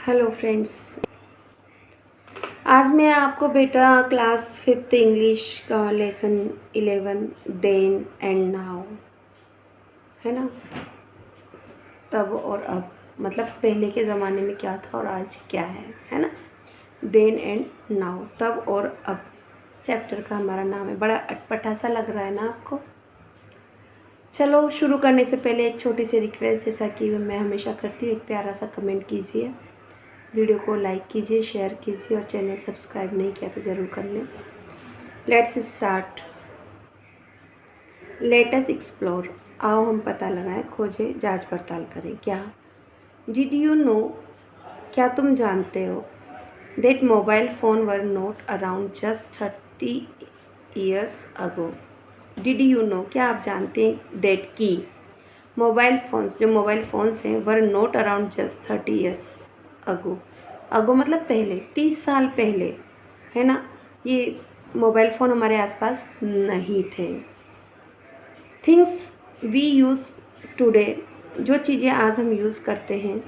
Hello friends. आज मैं आपको बेटा क्लास 5th इंग्लिश का लेसन 11 देन एंड नाउ, है ना, तब और अब, मतलब पहले के ज़माने में क्या था और आज क्या है ना। देन एंड नाउ, तब और अब चैप्टर का हमारा नाम है। बड़ा अटपटा सा लग रहा है ना आपको। चलो शुरू करने से पहले एक छोटी सी रिक्वेस्ट, जैसा कि मैं हमेशा करती हूँ, एक प्यारा सा कमेंट कीजिए, वीडियो को लाइक कीजिए, शेयर कीजिए और चैनल सब्सक्राइब नहीं किया तो ज़रूर कर लें। Let's start. Let us explore. आओ हम पता लगाएं, खोजें, जांच पड़ताल करें। क्या डिड यू नो, क्या तुम जानते हो, that mobile phone were not around just 30 years ago. Did you know, क्या आप जानते हैं, दैट की मोबाइल फ़ोन्स, जो मोबाइल फ़ोन्स हैं, were not around just 30 years ago. Ago मतलब पहले, 30 साल पहले, है ना, ये मोबाइल फ़ोन हमारे आसपास नहीं थे। थिंग्स वी यूज़ टुडे, जो चीज़ें आज हम यूज़ करते हैं,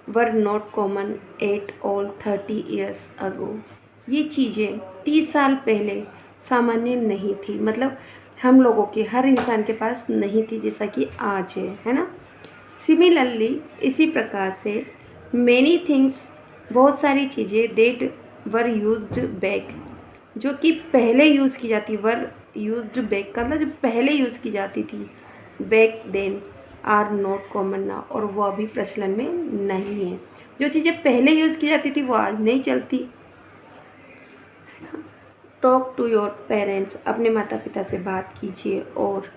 were not common at all 30 years अगो। ये चीज़ें 30 साल पहले सामान्य नहीं थी, मतलब हम लोगों के, हर इंसान के पास नहीं थी जैसा कि आज है ना। सिमिलरली, इसी प्रकार से, मैनी थिंग्स, बहुत सारी चीज़ें, देट वर यूज्ड बैक, जो कि पहले यूज़ की जाती, वर यूज्ड बैक का मतलब जो पहले यूज़ की जाती थी, back then, are not common now, और वो अभी प्रचलन में नहीं है। जो चीज़ें पहले यूज़ की जाती थी वो आज नहीं चलती। टॉक टू योर पेरेंट्स, अपने माता पिता से बात कीजिए, और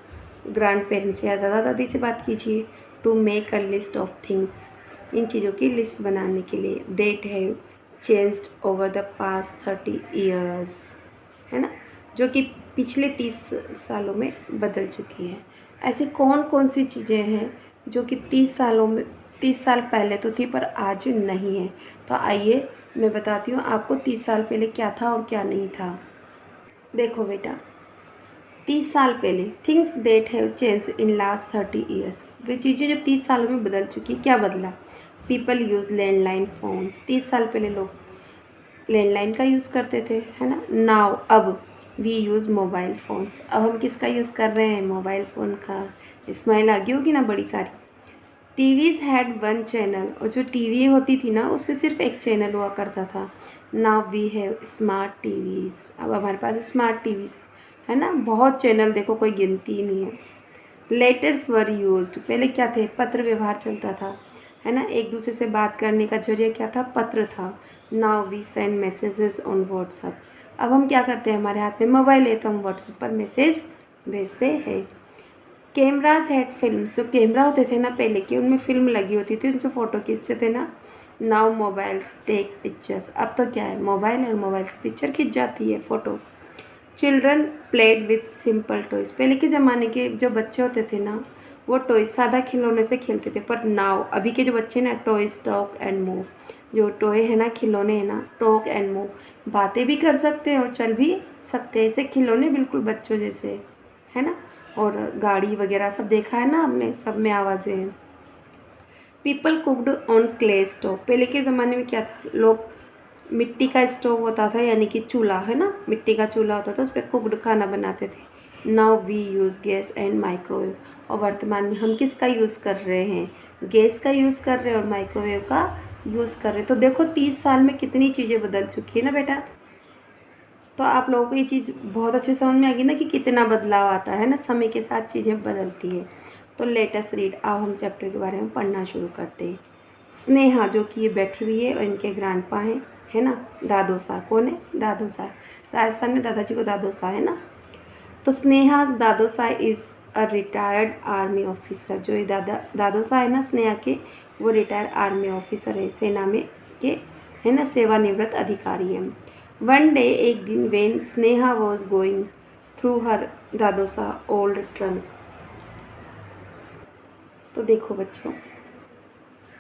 ग्रैंड पेरेंट्स या दादा दादी से बात कीजिए। To make a list of things, इन चीज़ों की लिस्ट बनाने के लिए। That have changed over the past 30 years, है ना, जो कि पिछले 30 सालों में बदल चुकी है। ऐसी कौन कौन सी चीज़ें हैं जो कि 30 सालों में, 30 साल पहले तो थी पर आज नहीं है। तो आइए मैं बताती हूँ आपको 30 साल पहले क्या था और क्या नहीं था। देखो बेटा, 30 साल पहले, things that have change in last 30 years, वे चीज़ें जो 30 सालों में बदल चुकी। क्या बदला? पीपल यूज़ लैंडलाइन फ़ोन्स, 30 साल पहले लोग लैंडलाइन का यूज़ करते थे, है ना। नाउ, अब, वी यूज़ मोबाइल फ़ोन्स, अब हम किसका यूज़ कर रहे हैं? मोबाइल फ़ोन का। स्माइल आ गई होगी ना बड़ी सारी। टीवीज़ हैड वन चैनल, और जो टीवी होती थी ना उसमें सिर्फ एक चैनल हुआ करता था। Now we have smart TVs, अब हमारे पास स्मार्ट टीवीज़ है ना, बहुत चैनल, देखो कोई गिनती ही नहीं है। लेटर्स वर यूज्ड, पहले क्या थे? पत्र व्यवहार चलता था, है ना, एक दूसरे से बात करने का जरिया क्या था? पत्र था। Now we send messages on WhatsApp, अब हम क्या करते हैं? हमारे हाथ में मोबाइल है तो हम व्हाट्सएप पर मैसेज भेजते हैं। कैमराज हैड फिल्म्स, जो कैमरा होते थे ना पहले के, उनमें फिल्म लगी होती थी, उनसे फ़ोटो खींचते थे ना। नाउ मोबाइल्स टेक पिक्चर्स, अब तो क्या है? मोबाइल है और मोबाइल से पिक्चर खींच जाती है, photo. Children played with simple toys, पहले के ज़माने के जो बच्चे होते थे ना वो टॉयज़, सादा खिलौने से खेलते थे। पर नाउ, अभी के जो बच्चे ना, टॉयज़ टॉक एंड मूव, जो टॉय है ना, खिलौने हैं ना, टॉक एंड मूव, बातें भी कर सकते हैं और चल भी सकते हैं। ऐसे खिलौने बिल्कुल बच्चों जैसे, है ना। और गाड़ी वगैरह सब देखा है ना हमने, सब में आवाज़ें हैं। People cooked on clay stove, पहले के ज़माने में क्या था? लोग, मिट्टी का स्टोव होता था, यानी कि चूल्हा, है ना, मिट्टी का चूल्हा होता था, उस पर कुकड खाना बनाते थे। Now we use gas and microwave, और वर्तमान में हम किसका यूज़ कर रहे हैं? गैस का यूज़ कर रहे हैं और माइक्रोवेव का यूज़ कर रहे हैं। तो देखो 30 साल में कितनी चीज़ें बदल चुकी है ना बेटा। तो आप लोगों को ये चीज़ बहुत अच्छे समझ में आ गई ना कि कितना बदलाव आता है ना, समय के साथ चीज़ें बदलती है। तो लेट अस रीड, आओ हम चैप्टर के बारे में पढ़ना शुरू करते हैं। स्नेहा, जो कि ये बैठी हुई है और इनके ग्रैंडपा हैं, है ना। दादोसा, कौन है? दादोसा, राजस्थान में दादाजी को दादोसा है ना। तो Sneha Dadosa is a retired army officer, जो ये दादोसा है ना स्नेहा के, वो रिटायर्ड आर्मी ऑफिसर है, सेना में के, है ना, सेवानिवृत्त अधिकारी हैं। वन डे, एक दिन, when Sneha was going through her Dadosa old trunk, तो देखो बच्चों,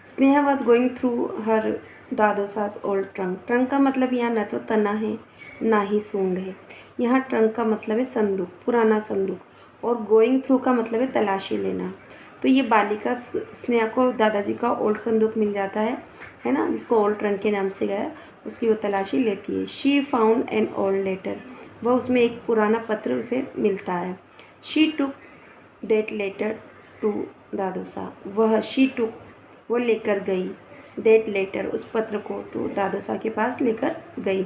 Sneha was going through her Dadosa's old trunk, trunk का मतलब यहाँ न तो तना है ना ही सूंड है, यहाँ ट्रंक का मतलब है संदूक, पुराना संदूक, और गोइंग थ्रू का मतलब है तलाशी लेना। तो ये बालिका स्नेहा को दादाजी का ओल्ड संदूक मिल जाता है ना, जिसको ओल्ड ट्रंक के नाम से गया, उसकी वो तलाशी लेती है। She found an old letter, वह उसमें एक पुराना पत्र उसे मिलता है। She took that letter to Dadosa, वो लेकर गई दैट लेटर, उस पत्र को टू दादोसा के पास लेकर गई।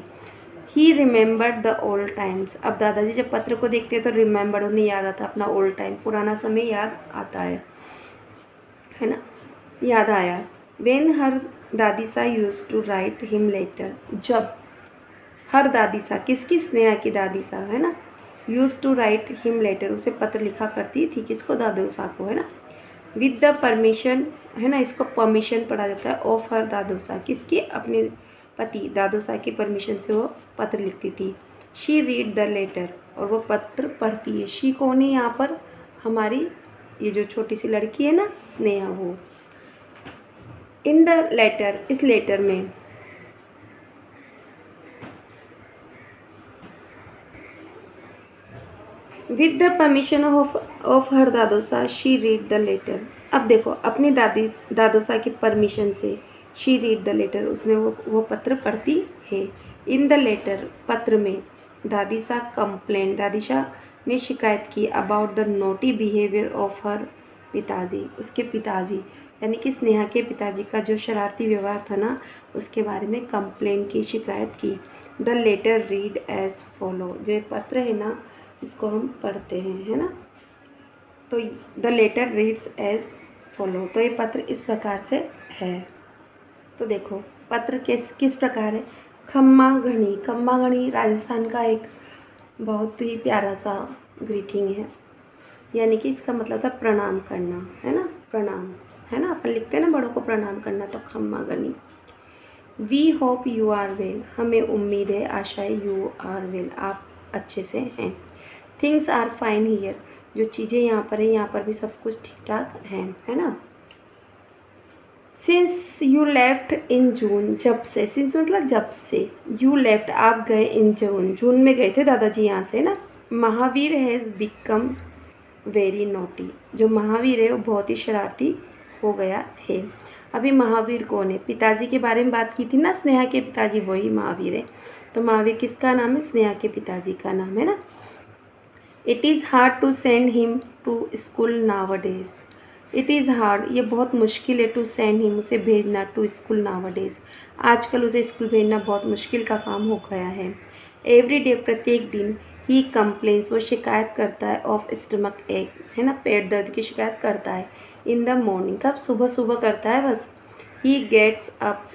ही रिमेंबर्ड द ओल्ड टाइम्स, अब दादाजी जब पत्र को देखते हैं तो रिमेंबर, उन्हें याद आता अपना ओल्ड टाइम, पुराना समय याद आता है ना, याद आया। When her Dadisa used to write him letter, जब हर दादीसा, किसकी, स्नेहा की दादीसा है ना, used to write him letter, उसे पत्र लिखा करती थी, किसको, दादोसा को है ना। विद द परमिशन है ना, इसको परमिशन पढ़ा जाता है, ऑफ हर दादोसा, किसकी, अपने पति दादोसा की परमिशन से वो पत्र लिखती थी। शी रीड द लेटर, और वो पत्र पढ़ती है। शी कौन है यहाँ पर, हमारी ये जो छोटी सी लड़की है ना, स्नेहा, वो। इन द लेटर, इस लेटर में, with the permission of her Dadosa she read the letter. अब देखो, अपनी दादोसा की परमिशन से शी रीड द लेटर, उसने वो पत्र पढ़ती है। इन द लेटर, पत्र में, दादीसा कंप्लेंट, दादीसा ने शिकायत की about the naughty behaviour of her पिताजी, उसके पिताजी यानी कि स्नेहा के पिताजी का जो शरारती व्यवहार था ना, उसके बारे में कंप्लेन की, शिकायत की। The letter read as follow, जो पत्र है ना, इसको हम पढ़ते हैं, है ना। तो the letter reads as follow, तो ये पत्र इस प्रकार से है। तो देखो पत्र किस प्रकार है। खम्मा घणी राजस्थान का एक बहुत ही प्यारा सा ग्रीटिंग है, यानी कि इसका मतलब था प्रणाम करना, है ना, प्रणाम, है ना, अपन लिखते हैं ना बड़ों को प्रणाम करना, तो खम्मा घणी। We hope you are well, हमें उम्मीद है, आशा है, यू आर वेल, आप अच्छे से हैं। थिंग्स आर फाइन हियर, जो चीज़ें यहाँ पर हैं, यहाँ पर भी सब कुछ ठीक ठाक हैं, है ना। सिंस यू लेफ्ट इन जून, जब से, सिंस मतलब जब से, यू लेफ्ट, आप गए, इन जून में गए थे दादाजी यहाँ से ना। Mahavir has become very naughty, जो महावीर है वो बहुत ही शरारती हो गया है। अभी महावीर कौन है, पिताजी के बारे में बात की थी ना, स्नेहा के पिताजी, वही महावीर है। तो महावीर किसका नाम है, स्नेहा के पिताजी का नाम है ना। It is hard to send him to school nowadays, it is hard, ये बहुत मुश्किल है, टू सेंड हिम, उसे भेजना, टू स्कूल नावडेज, आजकल उसे स्कूल भेजना बहुत मुश्किल का काम हो गया है। एवरी डे, प्रत्येक दिन, ही कंप्लेंस, वो शिकायत करता है, ऑफ स्टमक एक, है ना, पेट दर्द की शिकायत करता है। इन द मॉर्निंग, कब, सुबह सुबह करता है बस। He gets up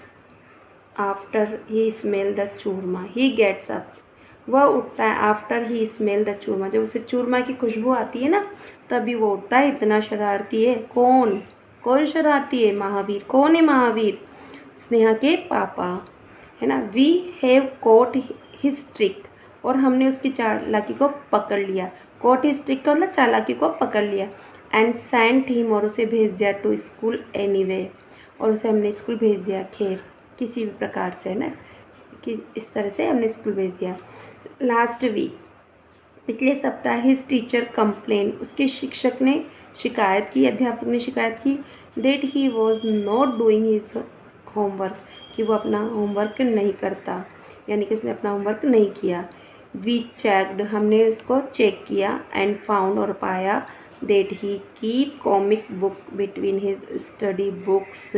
after he smell the churma, he gets up, वह उठता है, after he smell the churma, जब उसे चूरमा की खुशबू आती है ना, तभी वो उठता है। इतना शरारती है, कौन शरारती है, महावीर। कौन है महावीर, स्नेहा के पापा, है ना। We have caught his trick, और हमने उसकी चालाकी को पकड़ लिया। कॉट हिज ट्रिक का मतलब चालाकी को पकड़ लिया। एंड सेंट हिम, और उसे भेज दिया, टू स्कूल एनीवे, और उसे हमने स्कूल भेज दिया, खैर किसी भी प्रकार से, है ना, कि इस तरह से हमने स्कूल भेज दिया। लास्ट वीक, पिछले सप्ताह, हिज टीचर कंप्लेन, उसके शिक्षक ने शिकायत की, अध्यापक ने शिकायत की, that he was not doing his homework, कि वो अपना होमवर्क नहीं करता, यानी कि उसने अपना होमवर्क नहीं किया। वी चेक्ड, हमने उसको चेक किया, एंड फाउंड, और पाया, that he keep comic book between his study books,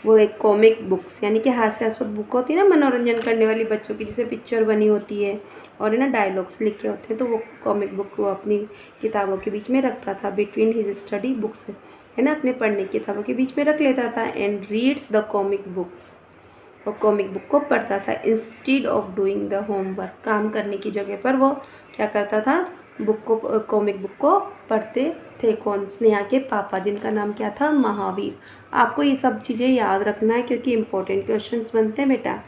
वो एक कॉमिक बुक्स यानी कि हास्यास्पद बुक होती है ना, मनोरंजन करने वाली बच्चों की, जिसे पिक्चर बनी होती है और है ना डायलॉग्स लिखे होते हैं, तो वो कॉमिक बुक वो अपनी किताबों के बीच में रखता था, बिटवीन हिज स्टडी बुक्स, है ना, अपने पढ़ने की किताबों के बीच में रख लेता था। And reads the comic books, और कॉमिक बुक को पढ़ता था, instead of doing the homework, काम करने की जगह पर वो क्या करता था, कॉमिक बुक को पढ़ते थे। कौन, स्नेहा के पापा, जिनका नाम क्या था, महावीर। आपको ये सब चीज़ें याद रखना है क्योंकि इंपॉर्टेंट क्वेश्चंस बनते हैं बेटा।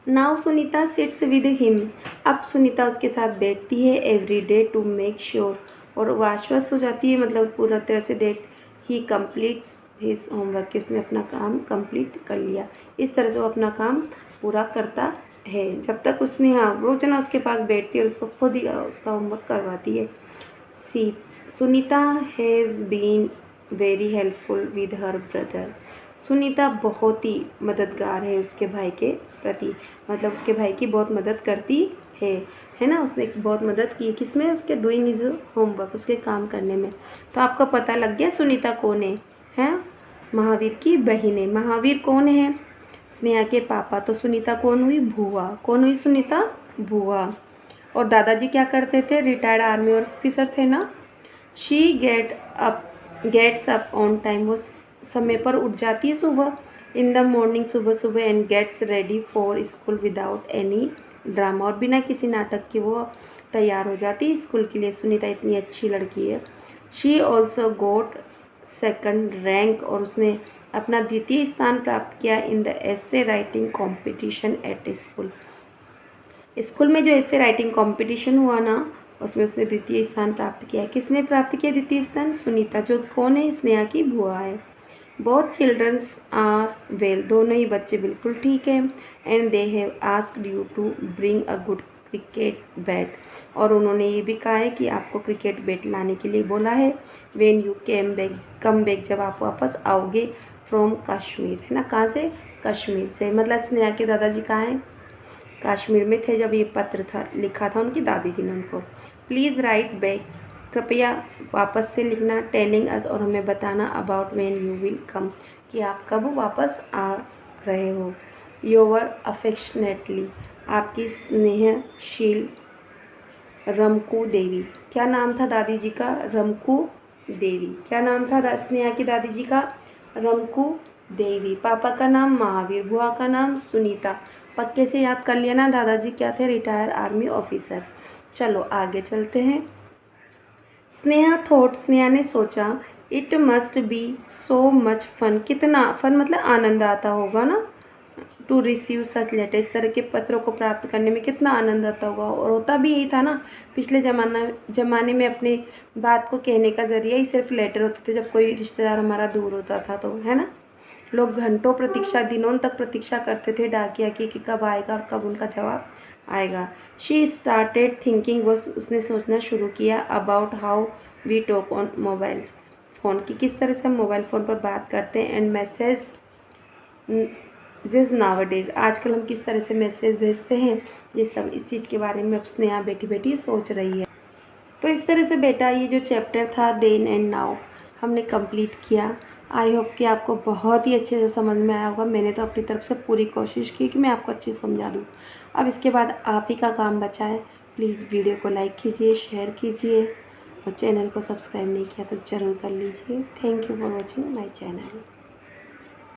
Now Sunita sits with him, अब सुनीता उसके साथ बैठती है, every day, to make sure, और वो आश्वस्त हो जाती है, मतलब पूरा तरह से, that he completes his homework, कि उसने अपना काम कंप्लीट कर लिया। इस तरह से वो अपना काम पूरा करता है, जब तक उसने, हाँ, रोजाना उसके पास बैठती है और उसको खुद ही उसका होमवर्क करवाती है। Sunita has been very helpful with her brother. Sunita बहुत ही मददगार है उसके भाई के प्रति, मतलब उसके भाई की बहुत मदद करती है ना। उसने बहुत मदद की किसमें, उसके डूइंग इज होमवर्क, उसके काम करने में। तो आपको पता लग गया सुनीता कौन है? महावीर की बहन है। महावीर कौन है? स्नेहा के पापा। तो सुनीता कौन हुई? भुआ। कौन हुई सुनीता? भुआ। और दादाजी क्या करते थे? रिटायर्ड आर्मी ऑफिसर थे ना। She gets up on time, वो समय पर उठ जाती है सुबह, इन द मॉर्निंग, सुबह सुबह, and gets ready for school without any drama, और बिना किसी नाटक के वो तैयार हो जाती है स्कूल के लिए। सुनीता इतनी अच्छी लड़की है। She also got second rank, और उसने अपना द्वितीय स्थान प्राप्त किया in the essay writing competition at school. School में जो एसे राइटिंग कॉम्पिटिशन हुआ ना, उसमें उसने द्वितीय स्थान प्राप्त किया। किसने प्राप्त किया द्वितीय स्थान? सुनीता, जो कौन है? स्नेहा की बुआ है। बोथ चिल्ड्रंस आर वेल, दोनों ही बच्चे बिल्कुल ठीक हैं। And they have asked you to bring a good cricket bat, और उन्होंने ये भी कहा है कि आपको क्रिकेट बैट लाने के लिए बोला है। व्हेन यू कम बैक, जब आप वापस आओगे, फ्रॉम कश्मीर, है ना। कहाँ से? कश्मीर से। मतलब स्नेहा के दादाजी कहाँ हैं? कश्मीर में थे जब ये पत्र था, लिखा था उनकी दादी जी ने उनको। प्लीज़ राइट बैक, कृपया वापस से लिखना, टेलिंग अस, और हमें बताना, about when you will come, कि आप कब वापस आ रहे हो। योर अफेक्शनेटली, आपकी स्नेहशील रमकू देवी। क्या नाम था दादी जी का? रमकू देवी। क्या नाम था स्नेहा की दादी जी का? रमकू देवी। पापा का नाम महावीर, बुआ का नाम सुनीता। पक्के से याद कर लिया ना, दादाजी क्या थे? Retire army officer. चलो आगे चलते हैं। स्नेहा थॉट, स्नेहा ने सोचा, it must be so much fun, कितना फन मतलब आनंद आता होगा ना, टू रिसीव सच लेटर, इस तरह के पत्रों को प्राप्त करने में कितना आनंद आता होगा। और होता भी यही था ना, पिछले ज़माने में अपने बात को कहने का ज़रिया ही सिर्फ लेटर होते थे, जब कोई रिश्तेदार हमारा दूर होता था तो, है ना। लोग घंटों प्रतीक्षा, दिनों तक प्रतीक्षा करते थे डाकिया की कि कब आएगा और कब उनका जवाब आएगा। शी स्टार्टेड थिंकिंग, उसने सोचना शुरू किया, about how we talk on mobiles, phone की किस तरह से हम मोबाइल फ़ोन पर बात करते हैं, एंड मैसेज जिस नावडेज, आजकल हम किस तरह से मैसेज भेजते हैं। ये सब इस चीज़ के बारे में अब स्नेहा बैठी बैठी सोच रही है। तो इस तरह से बेटा ये जो चैप्टर था देन एंड नाउ हमने कंप्लीट किया। आई होप कि आपको बहुत ही अच्छे से समझ में आया होगा। मैंने तो अपनी तरफ से पूरी कोशिश की कि मैं आपको अच्छे से समझा दूँ। अब इसके बाद आप ही का काम बचा है। प्लीज़ वीडियो को लाइक कीजिए, शेयर कीजिए, और चैनल को सब्सक्राइब नहीं किया तो ज़रूर कर लीजिए। Thank you for watching my channel.